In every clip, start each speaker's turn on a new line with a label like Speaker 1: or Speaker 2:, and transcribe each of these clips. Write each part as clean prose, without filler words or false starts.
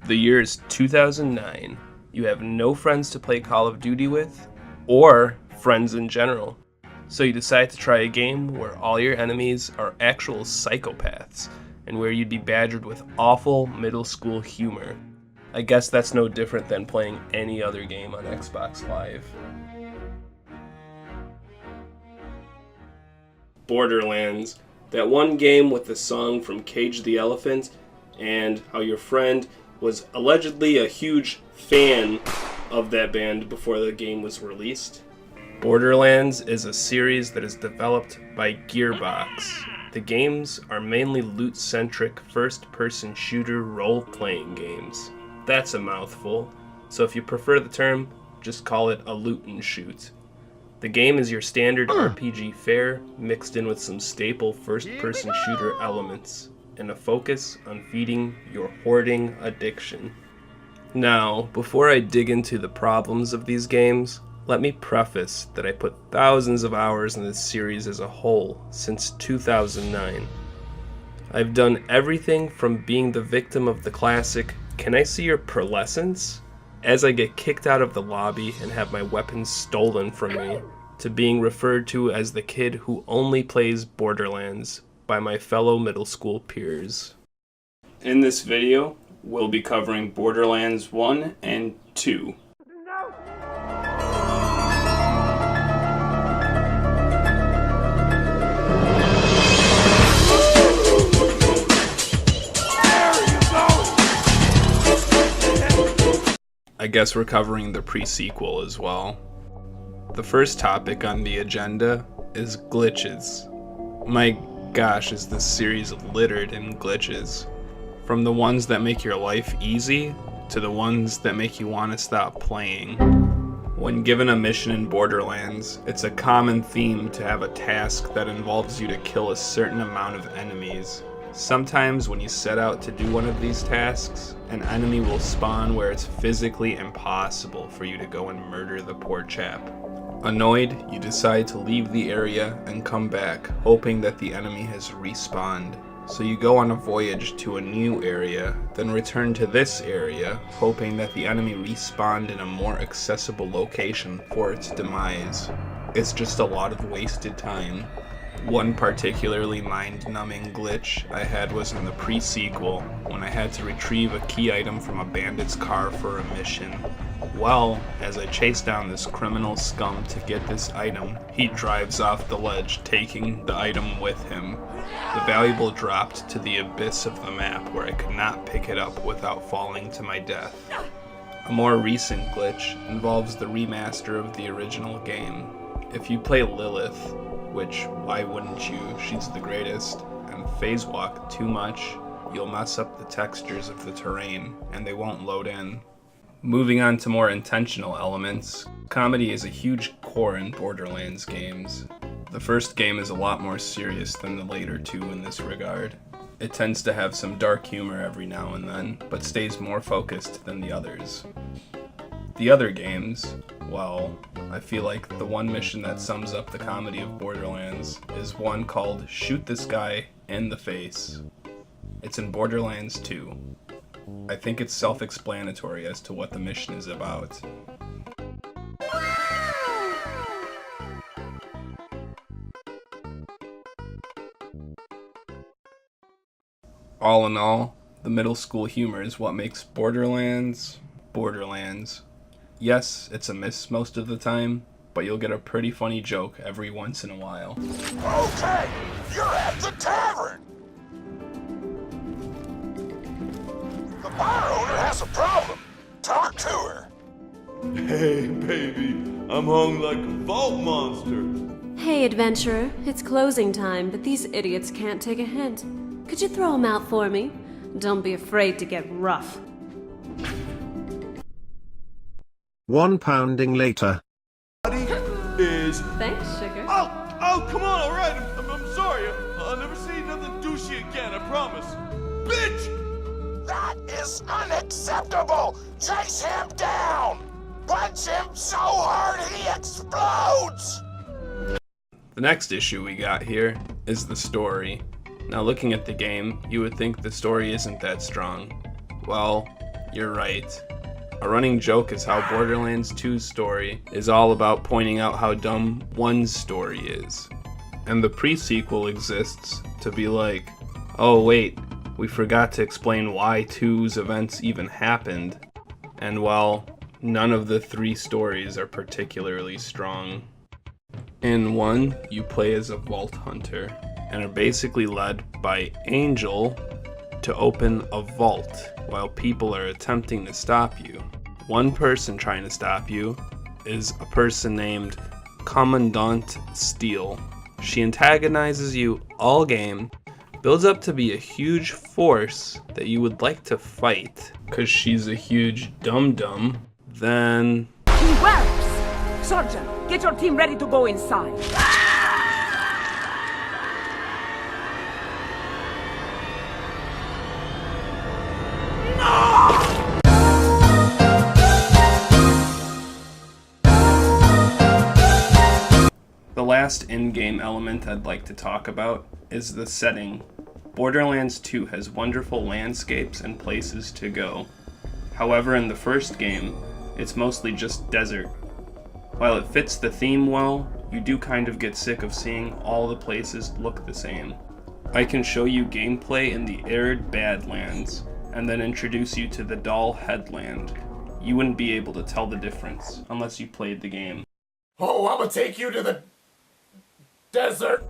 Speaker 1: The year is 2009. You have no friends to play Call of Duty with, or friends in general. So you decide to try a game where all your enemies are actual psychopaths, and where you'd be badgered with awful middle school humor. I guess that's no different than playing any other game on Xbox Live. Borderlands, that one game with the song from Cage the Elephant, and how your friend was allegedly a huge fan of that band before the game was released. Borderlands is a series that is developed by Gearbox. The games are mainly loot-centric, first-person shooter role-playing games. That's a mouthful, so if you prefer the term, just call it a loot and shoot. The game is your standard RPG fare, mixed in with some staple first-person shooter elements, and a focus on feeding your hoarding addiction. Now, before I dig into the problems of these games, let me preface that I put thousands of hours in this series as a whole since 2009. I've done everything from being the victim of the classic "Can I see your pearlescence?" as I get kicked out of the lobby and have my weapons stolen from me, to being referred to as the kid who only plays Borderlands by my fellow middle school peers. In this video, we'll be covering Borderlands 1 and 2. I guess we're covering the pre-sequel as well. The first topic on the agenda is glitches. My gosh, is this series littered in glitches. From the ones that make your life easy, to the ones that make you want to stop playing. When given a mission in Borderlands, it's a common theme to have a task that involves you to kill a certain amount of enemies. Sometimes when you set out to do one of these tasks, an enemy will spawn where it's physically impossible for you to go and murder the poor chap. Annoyed, you decide to leave the area and come back, hoping that the enemy has respawned. So you go on a voyage to a new area, then return to this area, hoping that the enemy respawned in a more accessible location for its demise. It's just a lot of wasted time. One particularly mind-numbing glitch I had was in the pre-sequel, when I had to retrieve a key item from a bandit's car for a mission. Well, as I chase down this criminal scum to get this item, he drives off the ledge, taking the item with him. The valuable dropped to the abyss of the map where I could not pick it up without falling to my death. A more recent glitch involves the remaster of the original game. If you play Lilith, which why wouldn't you, she's the greatest, and phase walk too much, you'll mess up the textures of the terrain, and they won't load in. Moving on to more intentional elements, comedy is a huge core in Borderlands games. The first game is a lot more serious than the later two in this regard. It tends to have some dark humor every now and then, but stays more focused than the others. The other games, well, I feel like the one mission that sums up the comedy of Borderlands is one called Shoot This Guy in the Face. It's in Borderlands 2. I think it's self-explanatory as to what the mission is about. All in all, the middle school humor is what makes Borderlands, Borderlands. Yes, it's a miss most of the time, but you'll get a pretty funny joke every once in a while.
Speaker 2: Okay, you're at the tavern! The bar owner has a problem. Talk to her.
Speaker 3: Hey, baby, I'm hung like a vault monster.
Speaker 4: Hey, adventurer, it's closing time, but these idiots can't take a hint. Could you throw them out for me? Don't be afraid to get rough.
Speaker 5: £1 later.
Speaker 3: Is...
Speaker 4: Thanks, sugar.
Speaker 3: Oh, come on, alright, I'm sorry. I'll never say nothing douchey again, I promise. Bitch!
Speaker 2: That is unacceptable! Chase him down! Punch him so hard he explodes!
Speaker 1: The next issue we got here is the story. Now looking at the game, you would think the story isn't that strong. Well, you're right. A running joke is how Borderlands 2's story is all about pointing out how dumb 1's story is. And the pre-sequel exists to be like, oh wait, we forgot to explain why 2's events even happened. And well, none of the 3 stories are particularly strong. In 1, you play as a vault hunter, and are basically led by Angel to open a vault while people are attempting to stop you. One person trying to stop you is a person named Commandant Steele. She antagonizes you all game, builds up to be a huge force that you would like to fight, cause she's a huge dum-dum, then...
Speaker 5: He works! Sergeant, get your team ready to go inside.
Speaker 1: The last in-game element I'd like to talk about is the setting. Borderlands 2 has wonderful landscapes and places to go. However, in the first game, it's mostly just desert. While it fits the theme well, you do kind of get sick of seeing all the places look the same. I can show you gameplay in the arid Badlands, and then introduce you to the dull Headland. You wouldn't be able to tell the difference unless you played the game.
Speaker 2: Oh, I'ma take you to the desert.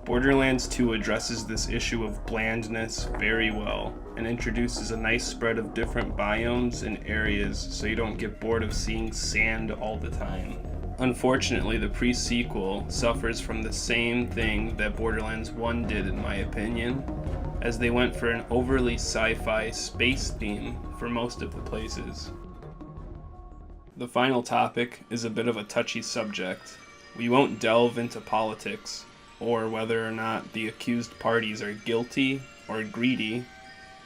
Speaker 1: Borderlands 2 addresses this issue of blandness very well, and introduces a nice spread of different biomes and areas so you don't get bored of seeing sand all the time. Unfortunately, the pre-sequel suffers from the same thing that Borderlands 1 did in my opinion, as they went for an overly sci-fi space theme for most of the places. The final topic is a bit of a touchy subject. We won't delve into politics, or whether or not the accused parties are guilty or greedy.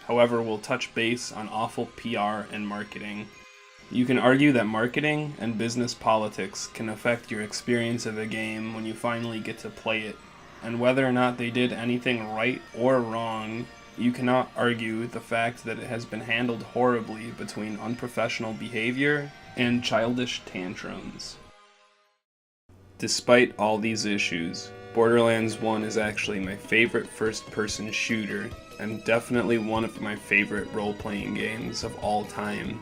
Speaker 1: However, we'll touch base on awful PR and marketing. You can argue that marketing and business politics can affect your experience of a game when you finally get to play it, and whether or not they did anything right or wrong, you cannot argue the fact that it has been handled horribly between unprofessional behavior and childish tantrums. Despite all these issues, Borderlands 1 is actually my favorite first-person shooter, and definitely one of my favorite role-playing games of all time.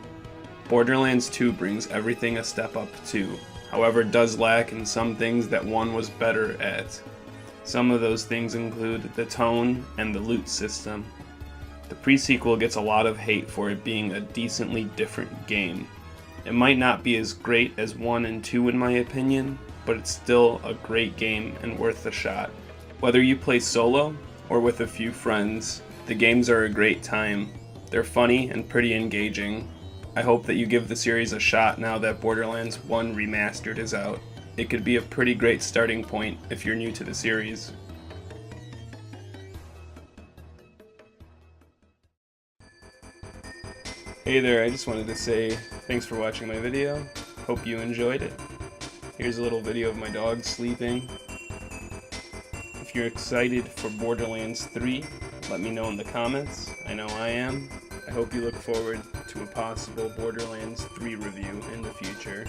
Speaker 1: Borderlands 2 brings everything a step up too, however does lack in some things that 1 was better at. Some of those things include the tone and the loot system. The pre-sequel gets a lot of hate for it being a decently different game. It might not be as great as 1 and 2 in my opinion, but it's still a great game and worth a shot. Whether you play solo or with a few friends, the games are a great time. They're funny and pretty engaging. I hope that you give the series a shot now that Borderlands 1 Remastered is out. It could be a pretty great starting point if you're new to the series. Hey there, I just wanted to say thanks for watching my video. Hope you enjoyed it. Here's a little video of my dog sleeping. If you're excited for Borderlands 3, let me know in the comments. I know I am. I hope you look forward to a possible Borderlands 3 review in the future.